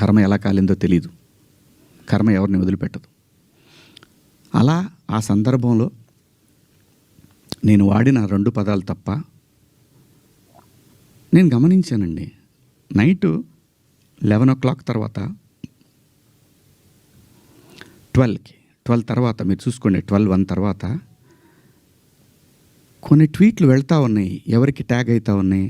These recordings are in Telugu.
కర్మ ఎలా కాలిందో తెలీదు. కర్మ ఎవరిని వదిలిపెట్టదు. అలా ఆ సందర్భంలో నేను వాడిన 2 పదాలు తప్ప నేను గమనించానండి. నైటు 11 తర్వాత 12 తర్వాత మీరు చూసుకోండి, 12:01 తర్వాత కొన్ని ట్వీట్లు వెళ్తూ ఉన్నాయి. ఎవరికి ట్యాగ్ అవుతూ ఉన్నాయి?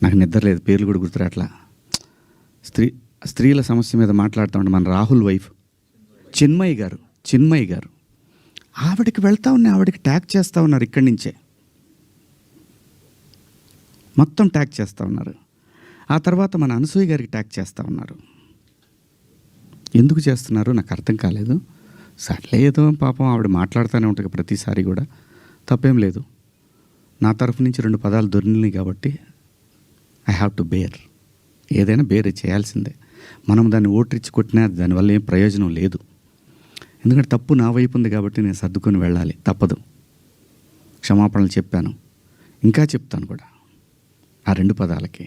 నాకు నిద్ర లేదు, పేర్లు కూడా గుర్తురాట్లా. స్త్రీల సమస్య మీద మాట్లాడుతూ ఉంటే మన రాహుల్ వైఫ్ చిన్మయి గారు ఆవిడకి వెళ్తూ ఉన్నాయి. ఆవిడకి ట్యాగ్ చేస్తూ ఉన్నారు. ఇక్కడి నుంచే మొత్తం ట్యాగ్ చేస్తూ ఉన్నారు. ఆ తర్వాత మన అనసూయ గారికి ట్యాగ్ చేస్తూ ఉన్నారు. ఎందుకు చేస్తున్నారు నాకు అర్థం కాలేదు. సర్లేదో పాపం ఆవిడ మాట్లాడుతూనే ఉంటుంది ప్రతిసారి కూడా, తప్పేం లేదు. నా తరఫు నుంచి 2 పదాలు దొరికినాయి కాబట్టి ఐ హ్యావ్ టు బేర్. ఏదైనా బేర్ చేయాల్సిందే. మనం దాన్ని ఓట్రిచ్చి కొట్టినా దానివల్ల ఏం ప్రయోజనం లేదు. ఎందుకంటే తప్పు నా వైపు ఉంది కాబట్టి నేను సర్దుకొని వెళ్ళాలి, తప్పదు. క్షమాపణలు చెప్పాను, ఇంకా చెప్తాను కూడా. ఆ 2 పదాలకి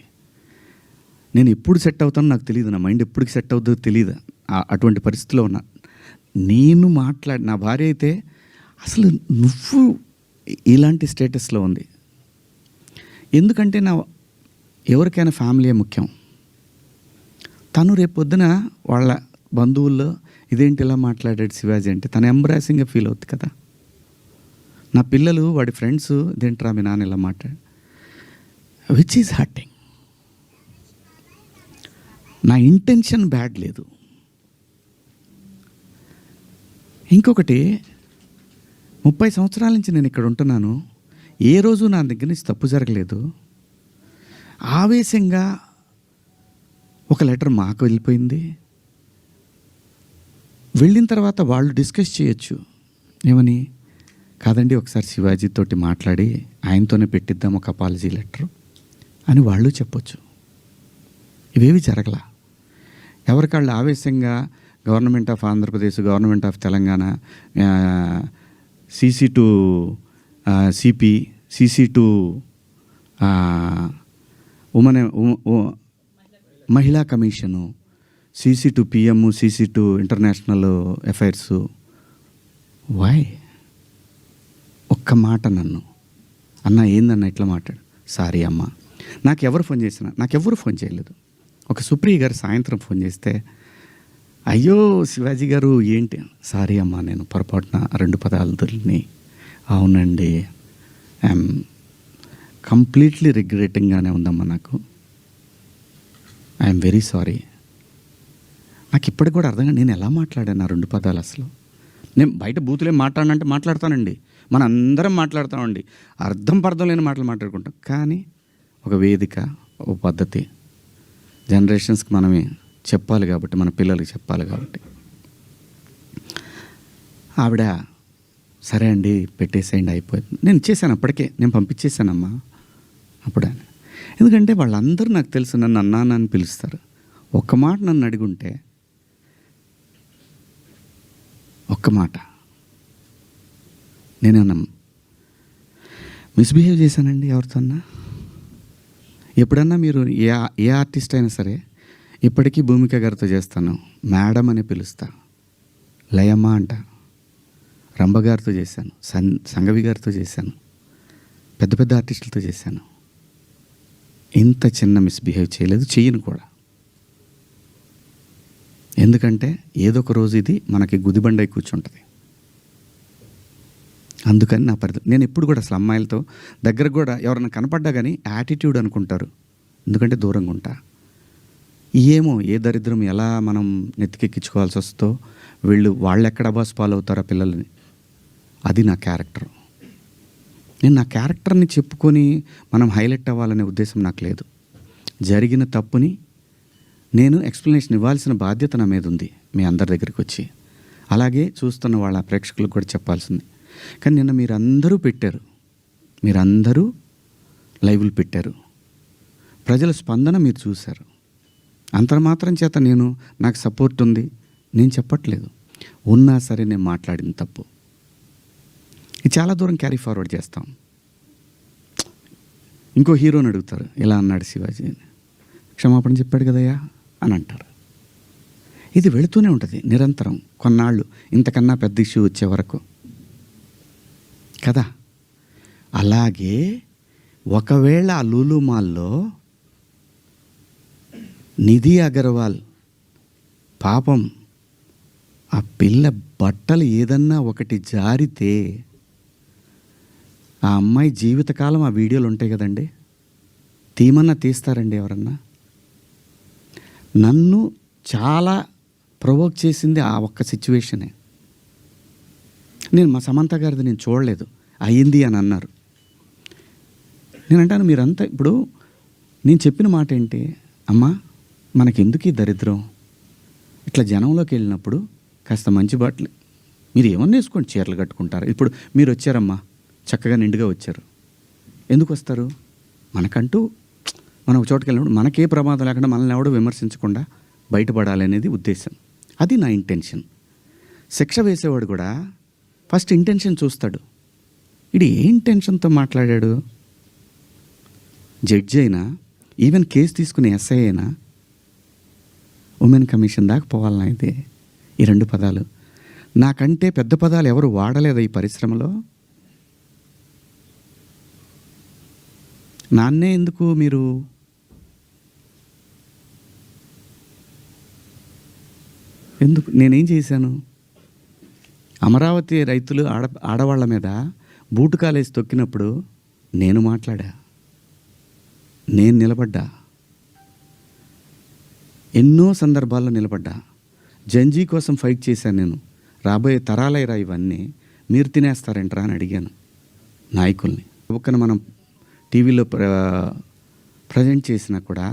నేను ఎప్పుడు సెట్ అవుతానో నాకు తెలియదు. నా మైండ్ ఎప్పటికి సెట్ అవుతుందో తెలియదు. అటువంటి పరిస్థితిలో ఉన్నా. నేను నా భార్య అయితే అసలు నువ్వు ఇలాంటి స్టేటస్లో ఉంది. ఎందుకంటే ఎవరికైనా ఫ్యామిలీ ముఖ్యం. తను రేపు పొద్దున వాళ్ళ బంధువుల్లో ఇదేంటి ఇలా మాట్లాడాడు శివాజీ అంటే తను ఎంబ్రాసింగ్గా ఫీల్ అవుతుంది కదా. నా పిల్లలు వాడి ఫ్రెండ్స్ ఇదేంట్రా మీ నాన్న ఇలా మాట్లాడు, విచ్ ఈజ్ హర్టింగ్. నా ఇంటెన్షన్ బ్యాడ్ లేదు. ఇంకొకటి, 30 సంవత్సరాల నుంచి నేను ఇక్కడ ఉంటున్నాను. ఏ రోజు నా దగ్గర నుంచి తప్పు జరగలేదు. ఆవేశంగా ఒక లెటర్ మాకు వెళ్ళిపోయింది. వెళ్ళిన తర్వాత వాళ్ళు డిస్కస్ చేయొచ్చు. ఏమని? కాదండి ఒకసారి శివాజీతోటి మాట్లాడి ఆయనతోనే పెట్టిద్దాం ఒక అపాలజీ లెటర్ అని వాళ్ళు చెప్పొచ్చు. ఇవేవి జరగల. ఎవరికాళ్ళు ఆవేశంగా government of Andhra Pradesh, government of Telangana, CC to CP, CC to మహిళా commission, CC to PM, CC to international affairs. Why? ఒక్క మాట నన్ను అన్న ఏందన్న ఇట్లా మాట్లాడు. సారీ అమ్మ. నాకెవరు ఫోన్ చేయలేదు. ఒక సుప్రియ గారు సాయంత్రం ఫోన్ చేస్తే, అయ్యో శివాజీ గారు ఏంటి, సారీ అమ్మా నేను పొరపాటున 2 పదాలు దొరికినాయి. అవునండి, ఐఎమ్ కంప్లీట్లీ రిగ్రెటింగ్గానే ఉందమ్మా, ఐఎమ్ వెరీ సారీ. నాకు ఇప్పటికి కూడా అర్థంగా నేను ఎలా మాట్లాడాను ఆ 2 పదాలు. అసలు నేను బయట బూతులేం మాట్లాడినంటే మాట్లాడతానండి, మన అందరం మాట్లాడతామండి, అర్థం పర్థం లేని మాటలు మాట్లాడుకుంటాం. కానీ ఒక వేదిక, ఒక పద్ధతి, జనరేషన్స్కి మనమే చెప్పాలి కాబట్టి, మన పిల్లలకి చెప్పాలి కాబట్టి. ఆవిడ సరే అండి పెట్టేసేయండి అయిపోయింది. నేను ఇచ్చేసాను, అప్పటికే నేను పంపించేశానమ్మా అప్పుడే. ఎందుకంటే వాళ్ళందరూ నాకు తెలుసు, నన్ను అన్నాను అని పిలుస్తారు. ఒక్క మాట నన్ను అడిగుంటే, ఒక్క మాట నేనేమన్నా మిస్బిహేవ్ చేశానండి ఎవరితోన్నా? ఎప్పుడన్నా మీరు ఏ ఆర్టిస్ట్ అయినా సరే, ఇప్పటికీ భూమిక గారితో చేస్తాను, మేడం అని పిలుస్తా, లయమ్మ అంట. రంభ గారితో చేశాను, సంగవి గారితో చేశాను, పెద్ద పెద్ద ఆర్టిస్టులతో చేశాను. ఇంత చిన్న మిస్బిహేవ్ చేయలేదు, చెయ్యను కూడా. ఎందుకంటే ఏదో ఒక రోజు ఇది మనకి గుదిబండై కూర్చుంటుంది. అందుకని నేను ఎప్పుడు కూడా అసలు అమ్మాయిలతో దగ్గర కూడా ఎవరైనా కనపడ్డా కానీ యాటిట్యూడ్ అనుకుంటారు, ఎందుకంటే దూరంగా ఉంటా. ఏమో ఏ దరిద్రం ఎలా మనం నెత్తికెక్కించుకోవాల్సి వస్తుందో, వాళ్ళు ఎక్కడ బాస్ ఫాలో అవుతారో పిల్లల్ని. అది నా క్యారెక్టర్. నేను నా క్యారెక్టర్ని చెప్పుకొని మనం హైలైట్ అవ్వాలనే ఉద్దేశం నాకు లేదు. జరిగిన తప్పుని నేను ఎక్స్ప్లెనేషన్ ఇవ్వాల్సిన బాధ్యత నా మీద ఉంది మీ అందరి దగ్గరికి వచ్చి. అలాగే చూస్తున్న వాళ్ళ ప్రేక్షకులకు కూడా చెప్పాల్సింది. కానీ నిన్న మీరందరూ లైవ్లు పెట్టారు, ప్రజల స్పందన మీరు చూశారు. అంతర్మాత్రం చేత నాకు సపోర్ట్ ఉంది నేను చెప్పట్లేదు. ఉన్నా సరే నేను మాట్లాడిన తప్పు ఇది చాలా దూరం క్యారీ ఫార్వర్డ్ చేస్తాం. ఇంకో హీరోని అడుగుతారు, ఇలా అన్నాడు శివాజీ అని. క్షమాపణ చెప్పాడు కదయ్యా అని అంటారు. ఇది వెళుతూనే ఉంటుంది నిరంతరం, కొన్నాళ్ళు ఇంతకన్నా పెద్ద ఇష్యూ వచ్చే వరకు కదా. అలాగే ఒకవేళ ఆ లూలు మాల్లో నిధి అగర్వాల్ పాపం ఆ పిల్ల బట్టలు ఏదన్నా ఒకటి జారితే ఆ అమ్మాయి జీవితకాలం ఆ వీడియోలు ఉంటాయి కదండి, తీమన్నా తీస్తారండి ఎవరన్నా? నన్ను చాలా ప్రొవోక్ చేసింది ఆ ఒక్క సిచ్యువేషనే. నేను మా సమంత గారిది నేను చూడలేదు, అయ్యింది అని అన్నారు. నేను అంటాను, మీరంతా ఇప్పుడు నేను చెప్పిన మాట ఏంటి, అమ్మా మనకెందుకు ఈ దరిద్రం? ఇట్లా జనంలోకి వెళ్ళినప్పుడు కాస్త మంచి బట్టలు మీరు ఏమన్నా వేసుకోండి, చీరలు కట్టుకుంటారు. ఇప్పుడు మీరు వచ్చారమ్మా, చక్కగా నిండుగా వచ్చారు. ఎందుకు వస్తారు? మనకంటూ మనం ఒక చోటుకి వెళ్ళినప్పుడు మనకే ప్రమాదం లేకుండా మనల్ని ఎవడో విమర్శించకుండా బయటపడాలనేది ఉద్దేశం. అది నా ఇంటెన్షన్. శిక్ష వేసేవాడు కూడా ఫస్ట్ ఇంటెన్షన్ చూస్తాడు. ఇది ఏ ఇంటెన్షన్తో మాట్లాడాడు? జడ్జి అయినా, ఈవెన్ కేసు తీసుకునే ఎస్ఐ అయినా ఉమెన్ కమిషన్ దాకా పోవాలన్నా అయితే ఈ 2 పదాలు. నాకంటే పెద్ద పదాలు ఎవరు వాడలేదా ఈ పరిశ్రమలో? నాన్నే ఎందుకు మీరు ఎందుకు? నేనేం చేశాను? అమరావతి రైతులు ఆడవాళ్ళ మీద బూటు కాలేసి తొక్కినప్పుడు నేను మాట్లాడా, నేను నిలబడ్డా, ఎన్నో సందర్భాల్లో నిలబడ్డా. జంజీ కోసం ఫైట్ చేశాను నేను. రాబోయే తరాలైరా ఇవన్నీ, మీరు తినేస్తారంటరా అని అడిగాను నాయకుల్ని. ఒక్కన మనం టీవీలో ప్రజెంట్ చేసినా కూడా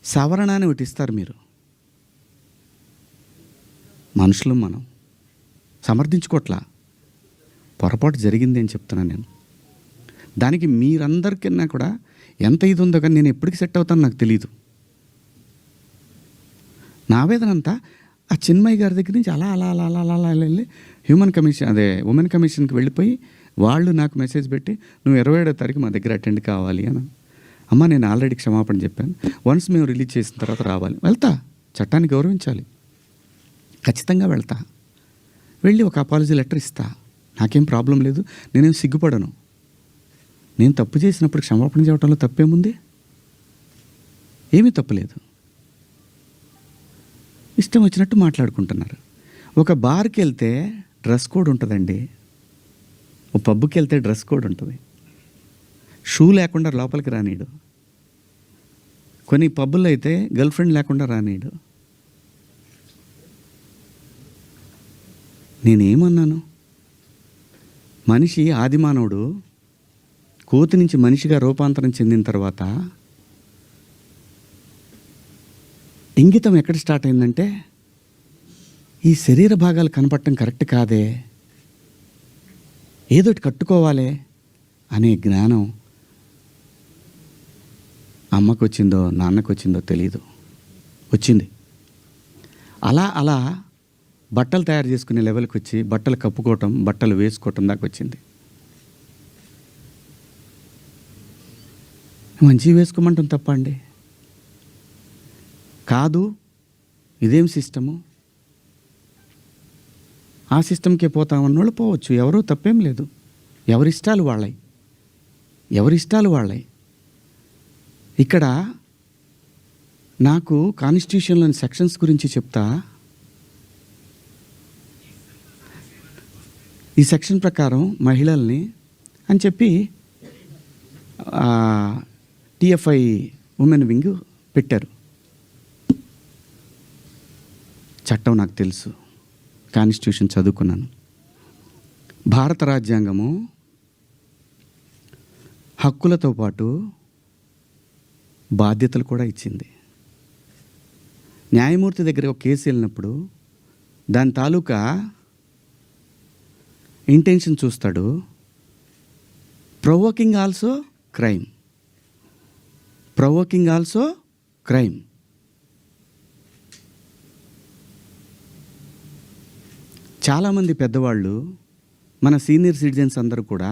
సవరణ అని ఒకటి ఇస్తారు మీరు. మనుషులు మనం సమర్థించుకోవట్లా, పొరపాటు జరిగింది అని చెప్తున్నాను నేను. దానికి మీరందరికన్నా కూడా ఎంత ఇది ఉందో కానీ నేను ఎప్పటికి సెట్ అవుతాను నాకు తెలీదు. నా ఆవేదన అంతా ఆ చిన్మయ్య గారి దగ్గర నుంచి అలా అలా అలా అలా అలా అలా వెళ్ళి హ్యూమన్ కమిషన్, అదే ఉమెన్ కమిషన్కి వెళ్ళిపోయి వాళ్ళు నాకు మెసేజ్ పెట్టి నువ్వు 27వ తారీఖు మా దగ్గర అటెండ్ కావాలి అని. అమ్మ నేను ఆల్రెడీ క్షమాపణ చెప్పాను, వన్స్ మేము రిలీజ్ చేసిన తర్వాత రావాలి. వెళ్తా, చట్టాన్ని గౌరవించాలి, ఖచ్చితంగా వెళ్తా. వెళ్ళి ఒక అపాలజీ లెటర్ ఇస్తా, నాకేం ప్రాబ్లం లేదు, నేనేం సిగ్గుపడను. నేను తప్పు చేసినప్పుడు క్షమాపణ చెప్పడంలో తప్పేముంది? ఏమీ తప్పులేదు. ఇష్టం వచ్చినట్టు మాట్లాడుకుంటున్నారు. ఒక బార్కి వెళ్తే డ్రెస్ కోడ్ ఉంటుందండి, ఒక పబ్కి వెళ్తే డ్రెస్ కోడ్ ఉంటుంది. షూ లేకుండా లోపలికి రానీడు. కొన్ని పబ్బుల్లో అయితే గర్ల్ ఫ్రెండ్ లేకుండా రానీడు. నేనేమన్నాను? మనిషి ఆదిమానవుడు కోతి నుంచి మనిషిగా రూపాంతరం చెందిన తర్వాత ఇంగితం ఎక్కడ స్టార్ట్ అయిందంటే, ఈ శరీర భాగాలు కనపడటం కరెక్ట్ కాదే, ఏదోటి కట్టుకోవాలి అనే జ్ఞానం అమ్మకు వచ్చిందో నాన్నకు వచ్చిందో తెలీదు, వచ్చింది. అలా అలా బట్టలు తయారు చేసుకునే లెవెల్కి వచ్చి బట్టలు కప్పుకోవటం, బట్టలు వేసుకోవటం దాకా వచ్చింది. మంచివి వేసుకోమంటాం తప్ప అండి? కాదు, ఇదేం సిస్టము, ఆ సిస్టమ్కే పోతామన్న వాళ్ళు పోవచ్చు, ఎవరూ తప్పేం లేదు. ఎవరిష్టాలు వాళ్ళయి, ఎవరిష్టాలు వాళ్ళయి. ఇక్కడ నాకు కాన్స్టిట్యూషన్లోని సెక్షన్స్ గురించి చెప్తా. ఈ సెక్షన్ ప్రకారం మహిళల్ని అని చెప్పి టిఎఫ్ఐ ఉమెన్ వింగ్ పెట్టారు. చట్టం నాకు తెలుసు, కాన్స్టిట్యూషన్ చదువుకున్నాను. భారత రాజ్యాంగము హక్కులతో పాటు బాధ్యతలు కూడా ఇచ్చింది. న్యాయమూర్తి దగ్గర ఒక కేసు వెళ్ళినప్పుడు దాని తాలూకా ఇంటెన్షన్ చూస్తాడు. Provoking also crime, provoking also crime. చాలామంది పెద్దవాళ్ళు, మన సీనియర్ సిటిజన్స్ అందరూ కూడా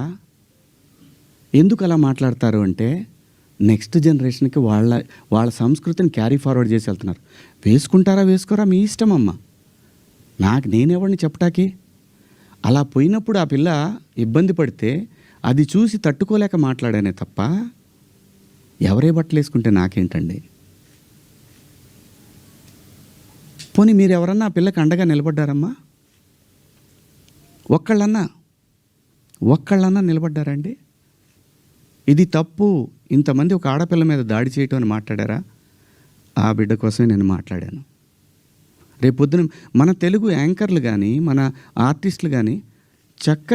ఎందుకు అలా మాట్లాడతారు అంటే, నెక్స్ట్ జనరేషన్కి వాళ్ళ సంస్కృతిని క్యారీ ఫార్వర్డ్ చేసి వెళ్తున్నారు. వేసుకుంటారా వేసుకోరా మీ ఇష్టం అమ్మ, నేనెవరిని చెప్పటాకి. అలా పోయినప్పుడు ఆ పిల్ల ఇబ్బంది పడితే అది చూసి తట్టుకోలేక మాట్లాడానే తప్ప ఎవరే బట్టలు వేసుకుంటే నాకేంటండి. పోనీ మీరు ఎవరన్నా ఆ పిల్లకి అండగా నిలబడ్డారమ్మా? ఒక్కళ్ళన్నా నిలబడ్డారండి? ఇది తప్పు, ఇంతమంది ఒక ఆడపిల్ల మీద దాడి చేయటం అని మాట్లాడారా? ఆ బిడ్డ కోసమే నేను మాట్లాడాను. రేపొద్దున మన తెలుగు యాంకర్లు కానీ మన ఆర్టిస్టులు కానీ చక్కగా